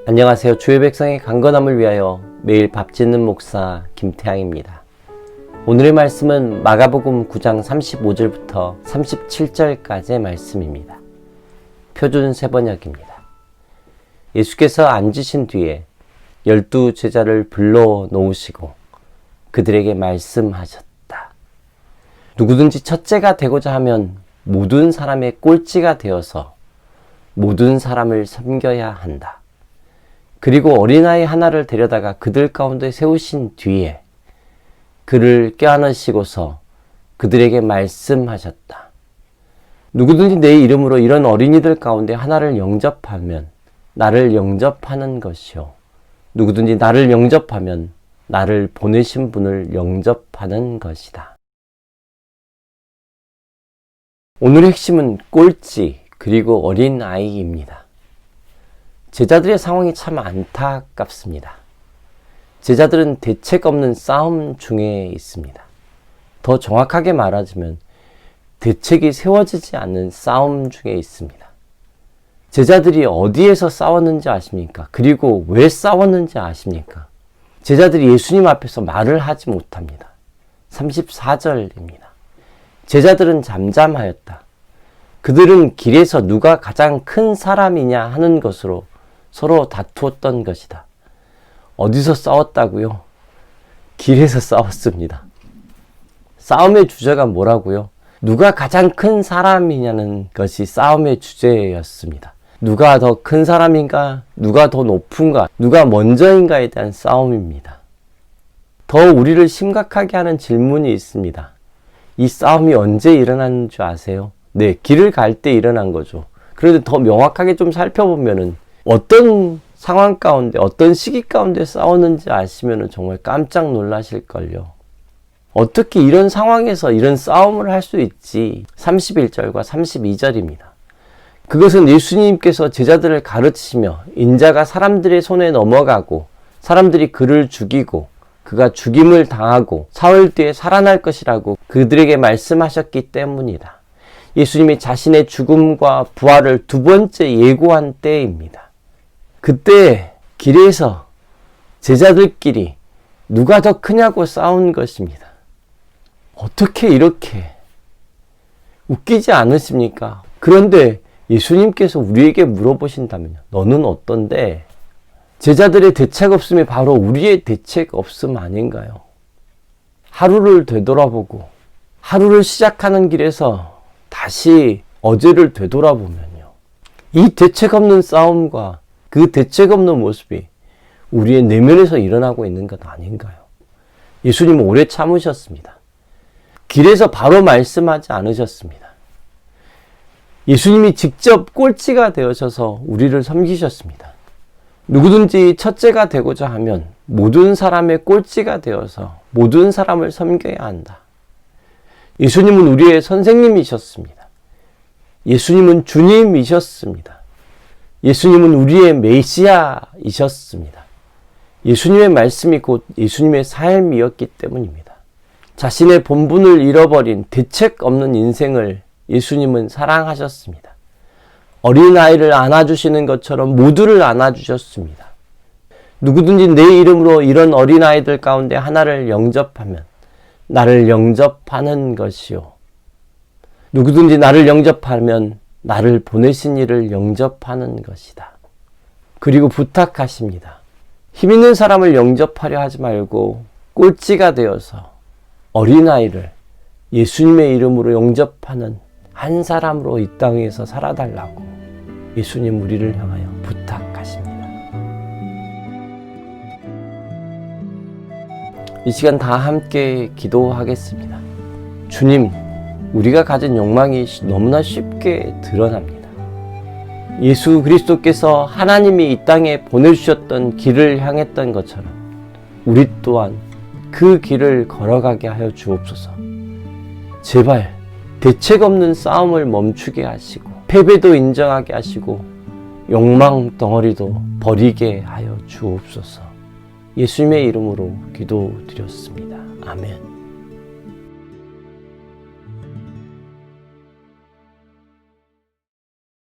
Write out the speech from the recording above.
안녕하세요. 주의 백성의 강건함을 위하여 매일 밥 짓는 목사 김태양입니다. 오늘의 말씀은 마가복음 9장 35절부터 37절까지의 말씀입니다. 표준 세번역입니다. 예수께서 앉으신 뒤에 12 제자를 불러 놓으시고 그들에게 말씀하셨다. 누구든지 첫째가 되고자 하면 모든 사람의 꼴찌가 되어서 모든 사람을 섬겨야 한다. 그리고 어린아이 하나를 데려다가 그들 가운데 세우신 뒤에 그를 껴안으시고서 그들에게 말씀하셨다. 누구든지 내 이름으로 이런 어린이들 가운데 하나를 영접하면 나를 영접하는 것이요. 누구든지 나를 영접하면 나를 보내신 분을 영접하는 것이다. 오늘의 핵심은 꼴찌 그리고 어린아이입니다. 제자들의 상황이 참 안타깝습니다. 제자들은 대책 없는 싸움 중에 있습니다. 더 정확하게 말하자면 대책이 세워지지 않는 싸움 중에 있습니다. 제자들이 어디에서 싸웠는지 아십니까? 그리고 왜 싸웠는지 아십니까? 제자들이 예수님 앞에서 말을 하지 못합니다. 34절입니다. 제자들은 잠잠하였다. 그들은 길에서 누가 가장 큰 사람이냐 하는 것으로 서로 다투었던 것이다. 어디서 싸웠다고요? 길에서 싸웠습니다. 싸움의 주제가 뭐라고요? 누가 가장 큰 사람이냐는 것이 싸움의 주제였습니다. 누가 더 큰 사람인가? 누가 더 높은가? 누가 먼저인가에 대한 싸움입니다. 더 우리를 심각하게 하는 질문이 있습니다. 이 싸움이 언제 일어나는 줄 아세요? 네, 길을 갈 때 일어난 거죠. 그런데 더 명확하게 좀 살펴보면은 어떤 상황 가운데, 어떤 시기 가운데 싸웠는지 아시면 정말 깜짝 놀라실걸요. 어떻게 이런 상황에서 이런 싸움을 할 수 있지? 31절과 32절입니다. 그것은 예수님께서 제자들을 가르치시며 인자가 사람들의 손에 넘어가고 사람들이 그를 죽이고 그가 죽임을 당하고 사흘 뒤에 살아날 것이라고 그들에게 말씀하셨기 때문이다. 예수님이 자신의 죽음과 부활을 두 번째 예고한 때입니다. 그때 길에서 제자들끼리 누가 더 크냐고 싸운 것입니다. 어떻게 이렇게 웃기지 않으십니까? 그런데 예수님께서 우리에게 물어보신다면요. 너는 어떤데? 제자들의 대책 없음이 바로 우리의 대책 없음 아닌가요? 하루를 되돌아보고 하루를 시작하는 길에서 다시 어제를 되돌아보면요. 이 대책 없는 싸움과 그 대책 없는 모습이 우리의 내면에서 일어나고 있는 것 아닌가요? 예수님은 오래 참으셨습니다. 길에서 바로 말씀하지 않으셨습니다. 예수님이 직접 꼴찌가 되어셔서 우리를 섬기셨습니다. 누구든지 첫째가 되고자 하면 모든 사람의 꼴찌가 되어서 모든 사람을 섬겨야 한다. 예수님은 우리의 선생님이셨습니다. 예수님은 주님이셨습니다. 예수님은 우리의 메시아이셨습니다. 예수님의 말씀이 곧 예수님의 삶이었기 때문입니다. 자신의 본분을 잃어버린 대책 없는 인생을 예수님은 사랑하셨습니다. 어린아이를 안아주시는 것처럼 모두를 안아주셨습니다. 누구든지 내 이름으로 이런 어린아이들 가운데 하나를 영접하면 나를 영접하는 것이요. 누구든지 나를 영접하면 나를 보내신 이를 영접하는 것이다. 그리고 부탁하십니다. 힘 있는 사람을 영접하려 하지 말고 꼴찌가 되어서 어린아이를 예수님의 이름으로 영접하는 한 사람으로 이 땅에서 살아달라고 예수님 우리를 향하여 부탁하십니다. 이 시간 다 함께 기도하겠습니다. 주님, 우리가 가진 욕망이 너무나 쉽게 드러납니다. 예수 그리스도께서 하나님이 이 땅에 보내주셨던 길을 향했던 것처럼 우리 또한 그 길을 걸어가게 하여 주옵소서. 제발 대책 없는 싸움을 멈추게 하시고 패배도 인정하게 하시고 욕망 덩어리도 버리게 하여 주옵소서. 예수님의 이름으로 기도드렸습니다. 아멘.